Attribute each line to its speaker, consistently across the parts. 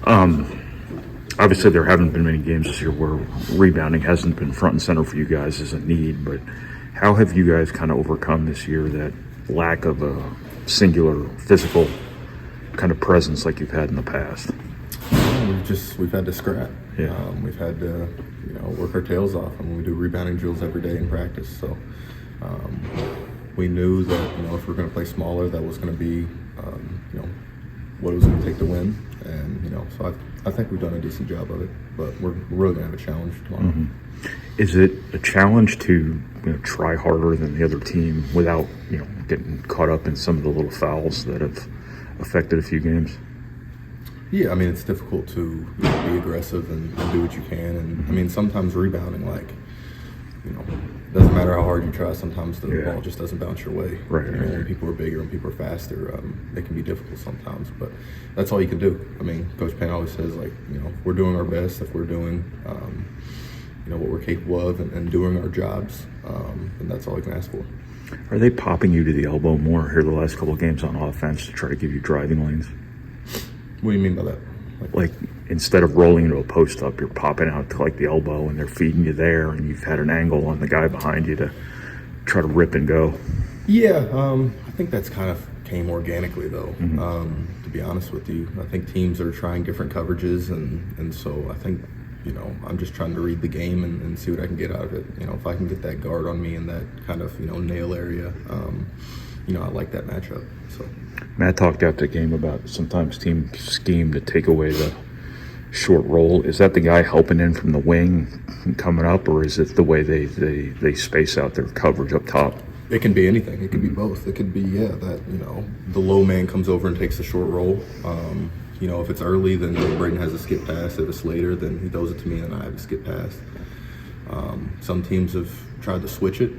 Speaker 1: Obviously, there haven't been many games this year where rebounding hasn't been front and center for you guys as a need, but how have you guys kind of overcome this year that lack of a singular physical kind of presence like you've had in the past?
Speaker 2: We've had to scrap.
Speaker 1: Yeah.
Speaker 2: We've had to work our tails off, and we do rebounding drills every day in practice. So we knew that if we're going to play smaller, that was going to be what it was going to take to win. And so I think we've done a decent job of it, but we're really going to have a challenge tomorrow.
Speaker 1: Mm-hmm. Is it a challenge to try harder than the other team without getting caught up in some of the little fouls that have affected a few games?
Speaker 2: Yeah, I mean, it's difficult to be aggressive and do what you can. And I mean, sometimes rebounding, doesn't matter how hard you try, sometimes the ball just doesn't bounce your way.
Speaker 1: Right.
Speaker 2: When people are bigger and people are faster, it can be difficult sometimes, but that's all you can do. I mean, Coach Penn always says, we're doing our best. If we're doing, what we're capable of and doing our jobs, and that's all we can ask for.
Speaker 1: Are they popping you to the elbow more here the last couple of games on offense to try to give you driving lanes?
Speaker 2: What do you mean by that?
Speaker 1: Like instead of rolling into a post up, you're popping out to the elbow and they're feeding you there, and you've had an angle on the guy behind you to try to rip and go.
Speaker 2: Yeah, I think that's kind of came organically though.
Speaker 1: Mm-hmm.
Speaker 2: To be honest with you, I think teams are trying different coverages, and so I think I'm just trying to read the game and see what I can get out of it. If I can get that guard on me in that kind of nail area, I like that matchup. So
Speaker 1: Matt talked after the game about sometimes teams scheme to take away the short roll. Is that the guy helping in from the wing and coming up, or is it the way they space out their coverage up top?
Speaker 2: It can be anything. It can be both. It could be that the low man comes over and takes the short roll. If it's early, then Braden has a skip pass. If it's later, then he throws it to me and I have a skip pass. Some teams have tried to switch it.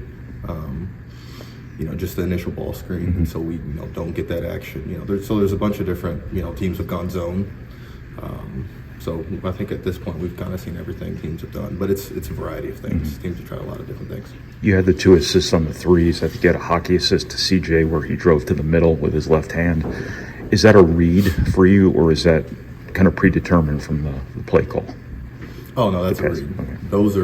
Speaker 2: Just the initial ball screen, and so we don't get that action. There's a bunch of different teams have gone zone. So I think at this point we've kind of seen everything teams have done, but it's a variety of things.
Speaker 1: Mm-hmm.
Speaker 2: Teams have tried a lot of different things.
Speaker 1: You had the 2 assists on the threes. I think you had a hockey assist to CJ where he drove to the middle with his left hand. Is that a read for you, or is that kind of predetermined from the play call?
Speaker 2: Oh no, that's a read.
Speaker 1: Okay.
Speaker 2: Those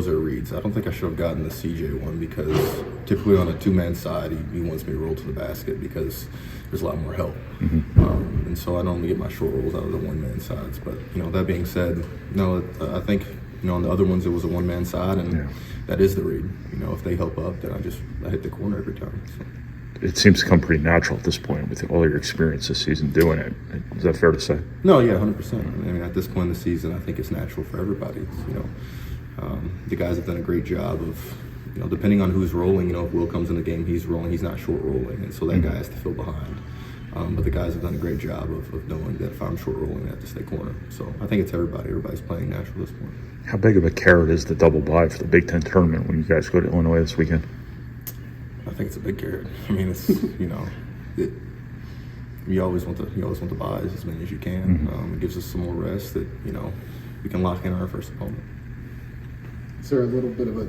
Speaker 2: are reads. I don't think I should have gotten the CJ one because typically on a 2-man side, he wants me to roll to the basket because there's a lot more help.
Speaker 1: Mm-hmm.
Speaker 2: And so I normally get my short rolls out of the 1-man sides. But that being said, no, I think on the other ones it was a 1-man side, and that is the read. If they help up, then I hit the corner every time. So.
Speaker 1: It seems to come pretty natural at this point with all your experience this season doing it. Is that fair to say?
Speaker 2: No, yeah, 100%. I mean, at this point in the season, I think it's natural for everybody. The guys have done a great job of, depending on who's rolling. If Will comes in the game, he's rolling. He's not short rolling, and so that guy has to fill behind. But the guys have done a great job of knowing that if I'm short rolling, I have to stay corner. So I think it's everybody. Everybody's playing natural at this point.
Speaker 1: How big of a carrot is the double bye for the Big Ten tournament when you guys go to Illinois this weekend?
Speaker 2: I think it's a big carrot. I mean, it's you always want the buys as many as you can.
Speaker 1: Mm-hmm.
Speaker 2: It gives us some more rest that we can lock in our first opponent.
Speaker 3: Is there a little bit of a